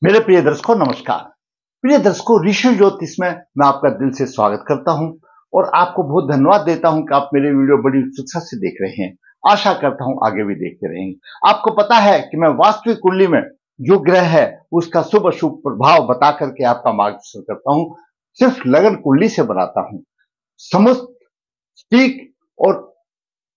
मेरे प्रिय दर्शकों नमस्कार। प्रिय दर्शकों, ऋषि ज्योतिष में मैं आपका दिल से स्वागत करता हूं और आपको बहुत धन्यवाद देता हूं कि आप मेरे वीडियो बड़ी उत्सुकता से देख रहे हैं। आशा करता हूं आगे भी देखते रहेंगे। आपको पता है कि मैं वास्तविक कुंडली में जो ग्रह है उसका शुभ अशुभ प्रभाव बता करके आपका मार्गदर्शन करता हूं। सिर्फ लगन कुंडली से बनाता हूं। समस्त ठीक और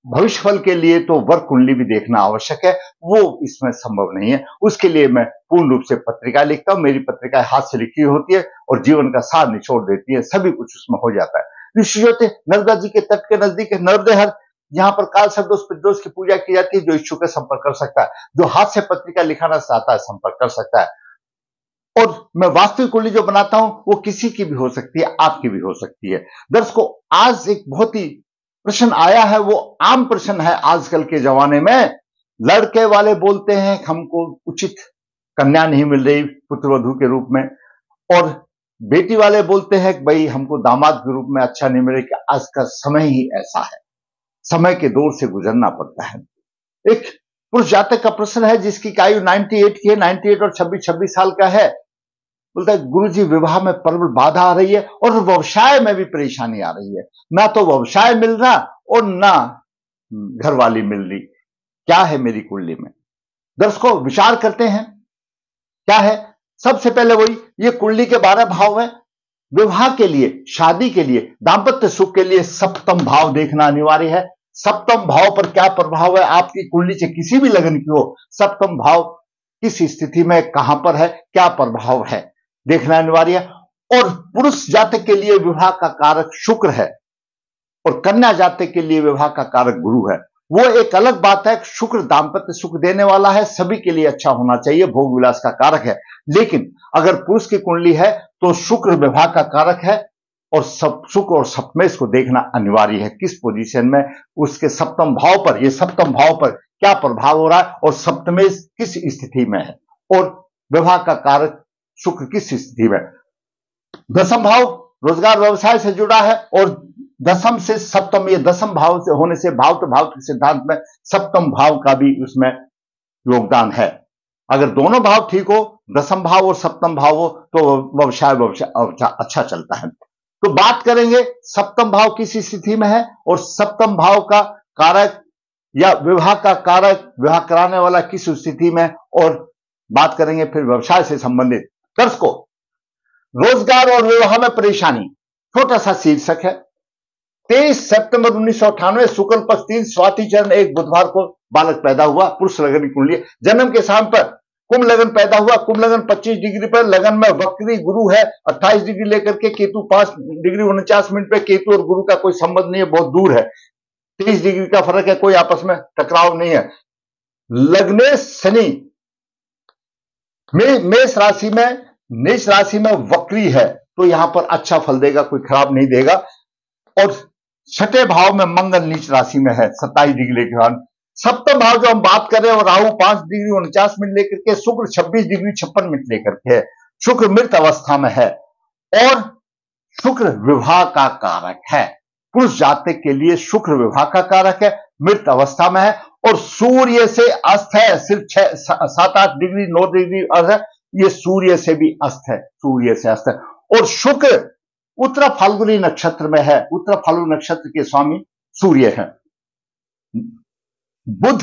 भविष्यफल के लिए तो वर्क कुंडली भी देखना आवश्यक है, वो इसमें संभव नहीं है। उसके लिए मैं पूर्ण रूप से पत्रिका लिखता हूं। मेरी पत्रिकाएं हाथ से लिखी होती है और जीवन का सार निचोड़ देती है, सभी कुछ उसमें हो जाता है। ऋषि ज्योतिष नर्मदा जी के तट के नजदीक है नर्मदेहर। यहाँ पर काल सर्पदोष पितृदोष की पूजा की जाती है। जो इच्छुक है संपर्क कर सकता है, जो हाथ से पत्रिका लिखाना चाहता है संपर्क कर सकता है। और मैं वास्तविक कुंडली जो बनाता हूं वो किसी की भी हो सकती है, आपकी भी हो सकती है। दर्शकों, आज एक बहुत ही प्रश्न आया है, वो आम प्रश्न है आजकल के जमाने में। लड़के वाले बोलते हैं हमको उचित कन्या नहीं मिल रही पुत्र वधू के रूप में, और बेटी वाले बोलते हैं कि भाई हमको दामाद के रूप में अच्छा नहीं मिले। कि आज का समय ही ऐसा है, समय के दौर से गुजरना पड़ता है। एक पुरुष जातक का प्रश्न है जिसकी आयु 98 की है, 98 और 26 साल का है। बोलता है गुरुजी विवाह में प्रबल बाधा आ रही है और व्यवसाय में भी परेशानी आ रही है। ना तो व्यवसाय मिल रहा और ना घरवाली मिल रही। क्या है मेरी कुंडली में? दर्शकों विचार करते हैं क्या है। सबसे पहले वही, ये कुंडली के 12 भाव हैं। विवाह के लिए, शादी के लिए, दाम्पत्य सुख के लिए सप्तम भाव देखना अनिवार्य है। सप्तम भाव पर क्या प्रभाव है आपकी कुंडली से किसी भी लगन की हो, सप्तम भाव किस स्थिति में कहां पर है, क्या प्रभाव है, देखना अनिवार्य है। और पुरुष जातक के लिए विवाह का कारक शुक्र है और कन्या जातक के लिए विवाह का कारक गुरु है। वो एक अलग बात है। शुक्र दाम्पत्य सुख देने वाला है, सभी के लिए अच्छा होना चाहिए, भोग विलास का कारक है। लेकिन अगर पुरुष की कुंडली है तो शुक्र विवाह का कारक है और सब शुक्र और सप्तमेश को देखना अनिवार्य है। किस पोजीशन में उसके सप्तम भाव पर, ये सप्तम भाव पर क्या प्रभाव हो रहा है और सप्तमेश किस स्थिति में है और विवाह का कारक शुक्र किस स्थिति में। दसम भाव रोजगार व्यवसाय से जुड़ा है और दसम से सप्तम, ये दसम भाव से होने से भाव तो भाव के सिद्धांत में सप्तम भाव का भी उसमें योगदान है। अगर दोनों भाव ठीक हो, दसम भाव और सप्तम भाव हो, तो व्यवसाय अच्छा चलता है। तो बात करेंगे सप्तम भाव किस स्थिति में है और सप्तम भाव का कारक या विवाह का कारक, विवाह कराने वाला किस स्थिति में, और बात करेंगे फिर व्यवसाय से संबंधित। दर्शकों, रोजगार और विवाह में परेशानी, छोटा सा शीर्षक है। 23 सितंबर 1998 शुक्ल पक्ष 3 स्वाति चरण 1 बुधवार को बालक पैदा हुआ। पुरुष लगन की कुंडली, जन्म के स्थान पर कुंभ लगन पैदा हुआ। कुंभ लगन 25 डिग्री पर, लगन में वक्री गुरु है 28 डिग्री लेकर के, केतु 5 डिग्री 49 मिनट पे। केतु और गुरु का कोई संबंध नहीं है, बहुत दूर है, 30 डिग्री का फर्क है, कोई आपस में टकराव नहीं है। लग्नेश शनि मेष राशि में, मेष राशि में वक्री है, तो यहां पर अच्छा फल देगा, कोई खराब नहीं देगा। और छठे भाव में मंगल नीच राशि में है 27 डिग्री के बाद। सप्तम भाव जो हम बात कर रहे हैं वो राहु 5 डिग्री 49 मिनट लेकर के, शुक्र 26 डिग्री 56 मिनट लेकर के है। शुक्र मृत अवस्था में है और शुक्र विवाह का कारक है। पुरुष जातक के लिए शुक्र विवाह का कारक है, मृत अवस्था में है और सूर्य से अस्त है। सिर्फ 7-8 डिग्री 9 डिग्री अर्थ है, ये सूर्य से भी अस्त है, सूर्य से अस्त है। और शुक्र उत्तर फाल्गुनी नक्षत्र में है। उत्तर फाल्गुनी नक्षत्र के स्वामी सूर्य है। बुध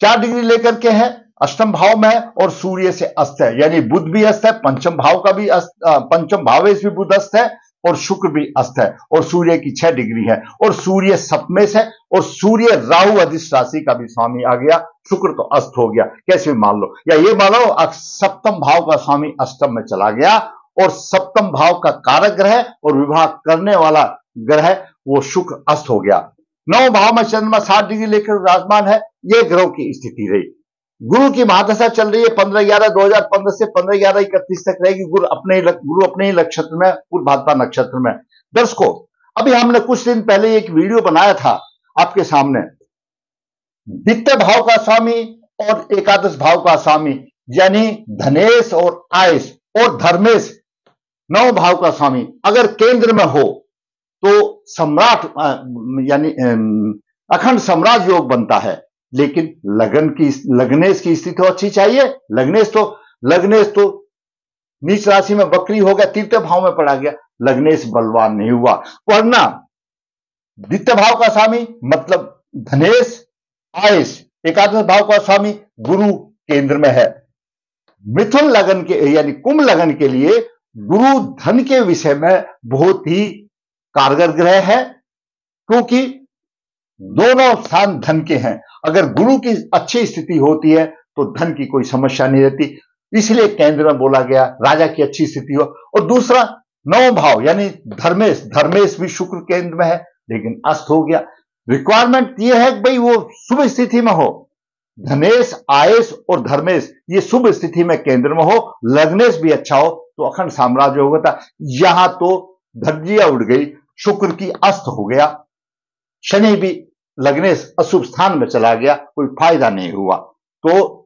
4 डिग्री लेकर के है, अष्टम भाव में है और सूर्य से अस्त है, यानी बुध भी अस्त है, पंचम भाव का भी अस्त, पंचम भावेश भी बुध अस्त है और शुक्र भी अस्त है और सूर्य की 6 डिग्री है और सूर्य सप्तमेश है और सूर्य राहु अधिष्ठ राशि का भी स्वामी आ गया। शुक्र तो अस्त हो गया, कैसे भी मान लो, या ये मान लो सप्तम भाव का स्वामी अष्टम में चला गया और सप्तम भाव का कारक ग्रह और विवाह करने वाला ग्रह वो शुक्र अस्त हो गया। 9 भाव में चंद्रमा 7 डिग्री लेकर विराजमान है। ये ग्रहों की स्थिति रही। गुरु की महादशा चल रही है 15/11/2015 से 15/11/31 तक रहेगी। गुरु अपने ही नक्षत्र में, पूर्व भाद्रपद नक्षत्र में। दर्शकों, अभी हमने कुछ दिन पहले एक वीडियो बनाया था आपके सामने, द्वितीय भाव का स्वामी और एकादश भाव का स्वामी, यानी धनेश और आयस और धर्मेश 9 भाव का स्वामी अगर केंद्र में हो तो सम्राट यानी अखंड साम्राज्य योग बनता है। लेकिन लग्नेश की स्थिति तो अच्छी चाहिए। लग्नेश तो लग्नेश तो नीच राशि में वक्री हो गया, तृतीय भाव में पड़ा गया, लग्नेश बलवान नहीं हुआ। वरना द्वितीय भाव का स्वामी मतलब धनेश आयेश, एकादश भाव का स्वामी गुरु केंद्र में है। मिथुन लगन के यानी कुंभ लगन के लिए गुरु धन के विषय में बहुत ही कारगर ग्रह है, क्योंकि दोनों स्थान धन के हैं। अगर गुरु की अच्छी स्थिति होती है तो धन की कोई समस्या नहीं रहती, इसलिए केंद्र में बोला गया राजा की अच्छी स्थिति हो। और दूसरा नौ भाव यानी धर्मेश, धर्मेश भी शुक्र केंद्र में है लेकिन अस्त हो गया। रिक्वायरमेंट यह है कि भाई वो शुभ स्थिति में हो, धनेश आयेश और धर्मेश ये शुभ स्थिति में केंद्र में हो, लग्नेश भी अच्छा हो तो अखंड साम्राज्य होगा। यहां तो धज्जियां उड़ गई, शुक्र की अस्त हो गया, शनि भी लग्नेश अशुभ स्थान में चला गया, कोई फायदा नहीं हुआ। तो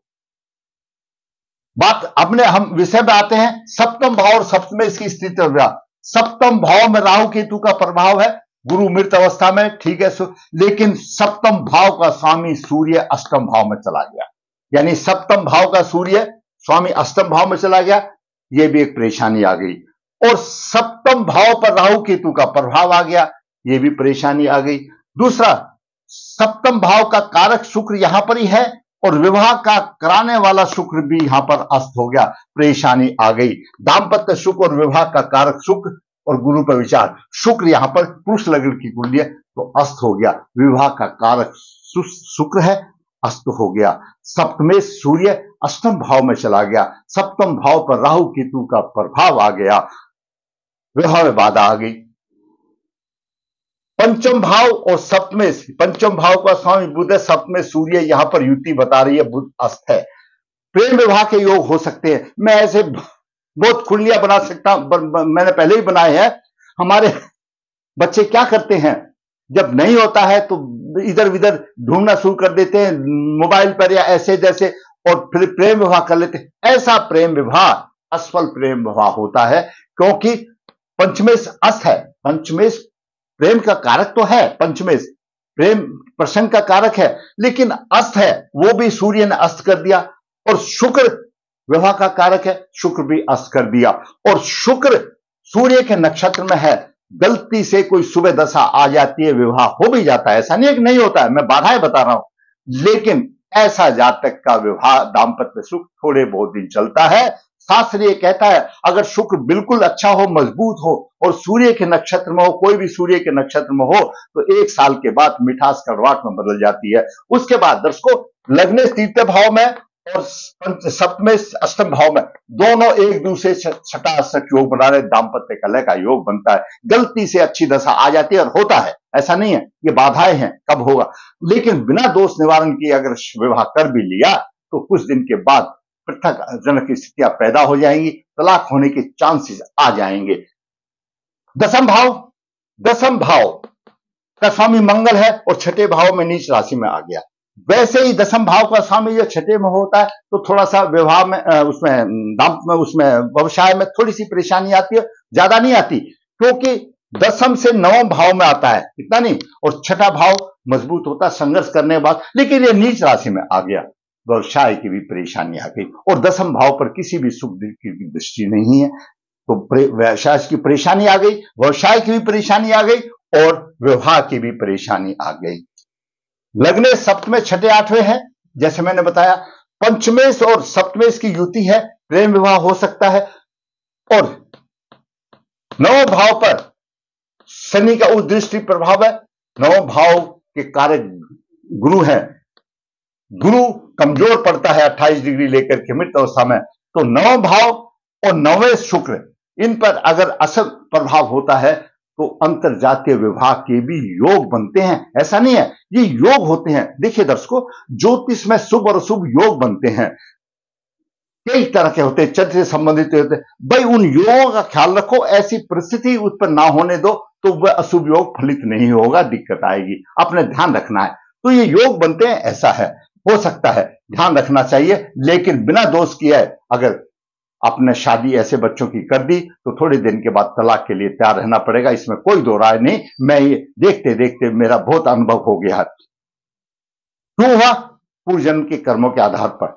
बात अपने हम विषय में आते हैं, सप्तम भाव और सप्तम इसकी स्थिति। सप्तम भाव में राहु केतु का प्रभाव है, गुरु मृत अवस्था में, ठीक है, लेकिन सप्तम भाव का स्वामी सूर्य अष्टम भाव में चला गया, यानी सप्तम भाव का सूर्य स्वामी अष्टम भाव में चला गया, यह भी एक परेशानी आ गई। और सप्तम भाव पर राहु केतु का प्रभाव आ गया, यह भी परेशानी आ गई। दूसरा, सप्तम भाव का कारक शुक्र यहां पर ही है और विवाह का कराने वाला शुक्र भी यहां पर अस्त हो गया, परेशानी आ गई। दाम्पत्य सुख और विवाह का कारक शुक्र और गुरु पर विचार, शुक्र यहां पर पुरुष लग्न की कुंडली है तो अस्त हो गया, विवाह का कारक शुक्र है, अस्त हो गया। सप्तमेश सूर्य अष्टम भाव में चला गया, सप्तम भाव पर राहु केतु का प्रभाव आ गया, विवाह में बाधा आ गई। पंचम भाव और सप्तमेश, पंचम भाव का स्वामी बुध है, सप्तमेश सूर्य, यहां पर युति बता रही है, बुध अस्त है। प्रेम विवाह के योग हो सकते हैं, मैं ऐसे बहुत कुंडलियां बना सकता, मैंने पहले ही बनाए हैं। हमारे बच्चे क्या करते हैं, जब नहीं होता है तो इधर उधर ढूंढना शुरू कर देते हैं मोबाइल पर या ऐसे जैसे, और फिर प्रेम विवाह कर लेते हैं। ऐसा प्रेम विवाह असफल प्रेम विवाह होता है, क्योंकि पंचमेश अस्त है। पंचमेश प्रेम का कारक तो है, पंचमेश प्रेम प्रसंग का कारक है, लेकिन अस्त है, वो भी सूर्य ने अस्त कर दिया। और शुक्र विवाह का कारक है, शुक्र भी अस्त कर दिया। और शुक्र सूर्य के नक्षत्र में है, गलती से कोई शुभ दशा आ जाती है, विवाह हो भी जाता है, ऐसा नहीं है कि नहीं होता है, मैं बाधाएं बता रहा हूं। लेकिन ऐसा जातक का विवाह दाम्पत्य सुख थोड़े बहुत दिन चलता है। शास्त्र ये कहता है अगर शुक्र बिल्कुल अच्छा हो, मजबूत हो और सूर्य के नक्षत्र में हो, कोई भी सूर्य के नक्षत्र में हो, तो 1 साल के बाद मिठास कड़वाहट में बदल जाती है। उसके बाद दर्शकों, लग्नेश तृतीय भाव में और सप्तमेश अष्टम भाव में दोनों एक दूसरे से छठाष्टक योग बना रहे, दाम्पत्य कलह का योग बनता है। गलती से अच्छी दशा आ जाती है और होता है, ऐसा नहीं है, ये बाधाएं हैं, कब होगा। लेकिन बिना दोष निवारण किए अगर विवाह कर भी लिया तो कुछ दिन के बाद पृथक जनक की स्थितियां पैदा हो जाएंगी, तलाक होने के चांसेस आ जाएंगे। दसम भाव का स्वामी मंगल है और छठे भाव में नीच राशि में आ गया। वैसे ही दसम भाव का स्वामी जो छठे में होता है तो थोड़ा सा विवाह में उसमें व्यवसाय में थोड़ी सी परेशानी आती है, ज्यादा नहीं आती, क्योंकि दसम से नवम भाव में आता है, इतना नहीं, और छठा भाव मजबूत होता है संघर्ष करने के बाद। लेकिन ये नीच राशि में आ गया, व्यवसाय की भी परेशानी आ गई। और दसम भाव पर किसी भी सुख की दृष्टि नहीं है, तो व्यवसाय की परेशानी आ गई, व्यवसाय की भी परेशानी आ गई और विवाह की भी परेशानी आ गई। लग्नेश सप्तमेश छठे आठवें है, जैसे मैंने बताया। पंचमेश और सप्तमेश की युति है, प्रेम विवाह हो सकता है। और नवम भाव पर शनि का उस दृष्टि प्रभाव है, नवम भाव के कारक गुरु है, गुरु कमजोर पड़ता है 28 डिग्री लेकर के मृत अवस्था में, तो नवम भाव और नवें शुक्र, इन पर अगर असर प्रभाव होता है तो अंतरजातीय विवाह के भी योग बनते हैं। ऐसा नहीं है, ये योग होते हैं। देखिए दर्शकों, ज्योतिष में शुभ और अशुभ योग बनते हैं, कई तरह के होते हैं, चंद्र से संबंधित होते हैं। भाई उन योगों का ख्याल रखो, ऐसी परिस्थिति उत्पन्न ना होने दो तो वह अशुभ योग फलित नहीं होगा, दिक्कत आएगी, अपने ध्यान रखना है। तो ये योग बनते हैं, ऐसा है, हो सकता है, ध्यान रखना चाहिए। लेकिन बिना दोष किए अगर आपने शादी ऐसे बच्चों की कर दी तो थोड़े दिन के बाद तलाक के लिए तैयार रहना पड़ेगा, इसमें कोई दो राय नहीं। मैं ये देखते देखते मेरा बहुत अनुभव हो गया है। क्यों हुआ? पूर्व जन्म के कर्मों के आधार पर।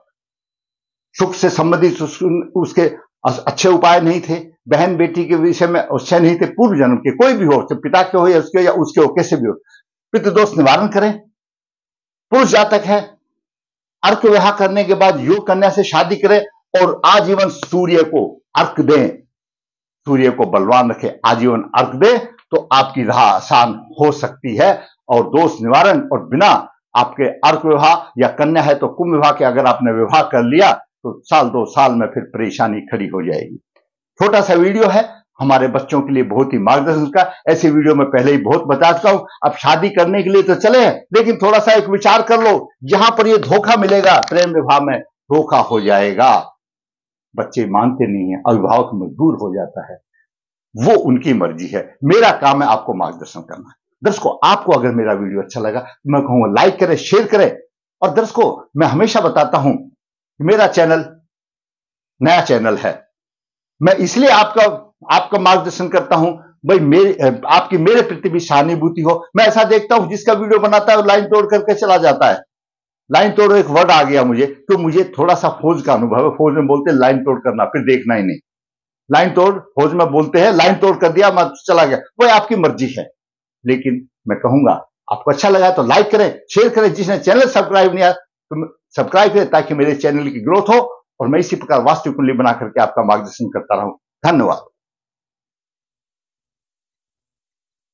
सुख से संबंधित उसके अच्छे उपाय नहीं थे, बहन बेटी के विषय में अच्छे नहीं थे, पूर्व जन्म के कोई भी हो, पिता के हो या उसके हो, कैसे भी हो, पितृदोष निवारण करें। पुरुष जातक है, अर्क विवाह करने के बाद योग कन्या से शादी करें और आजीवन सूर्य को अर्क दें, सूर्य को बलवान रखें, आजीवन अर्क दें, तो आपकी राह आसान हो सकती है और दोष निवारण। और बिना आपके अर्क विवाह या कन्या है तो कुंभ विवाह के अगर आपने विवाह कर लिया तो साल 2 साल में फिर परेशानी खड़ी हो जाएगी। छोटा सा वीडियो है, हमारे बच्चों के लिए बहुत ही मार्गदर्शन का। ऐसे वीडियो में पहले ही बहुत बता चुका हूं। अब शादी करने के लिए तो चले हैं, लेकिन थोड़ा सा एक विचार कर लो, जहां पर ये धोखा मिलेगा, प्रेम विवाह में धोखा हो जाएगा, बच्चे मानते नहीं है, अभिभावक मजबूर हो जाता है, वो उनकी मर्जी है। मेरा काम है आपको मार्गदर्शन करना। दर्शकों, आपको अगर मेरा वीडियो अच्छा लगा तो मैं कहूंगा लाइक करें, शेयर करें। और दर्शकों, मैं हमेशा बताता हूं मेरा चैनल नया चैनल है, मैं इसलिए आपका मार्गदर्शन करता हूं भाई आपकी मेरे प्रति भी सहानुभूति हो। मैं ऐसा देखता हूं जिसका वीडियो बनाता है लाइन तोड़ करके चला जाता है। लाइन तोड़ एक वर्ड आ गया मुझे, तो मुझे थोड़ा सा फौज का अनुभव है। फौज में बोलते हैं लाइन तोड़ करना, फिर देखना ही नहीं। लाइन तोड़ फौज में बोलते हैं, लाइन तोड़ कर दिया, मैं चला गया, वो आपकी मर्जी है। लेकिन मैं कहूंगा आपको अच्छा लगा तो लाइक करें, शेयर करें। जिसने चैनल सब्सक्राइब नहीं किया तो सब्सक्राइब करें, ताकि मेरे चैनल की ग्रोथ हो और मैं इसी प्रकार वास्तविक कुंडली बना करके आपका मार्गदर्शन करता रहूं। धन्यवाद।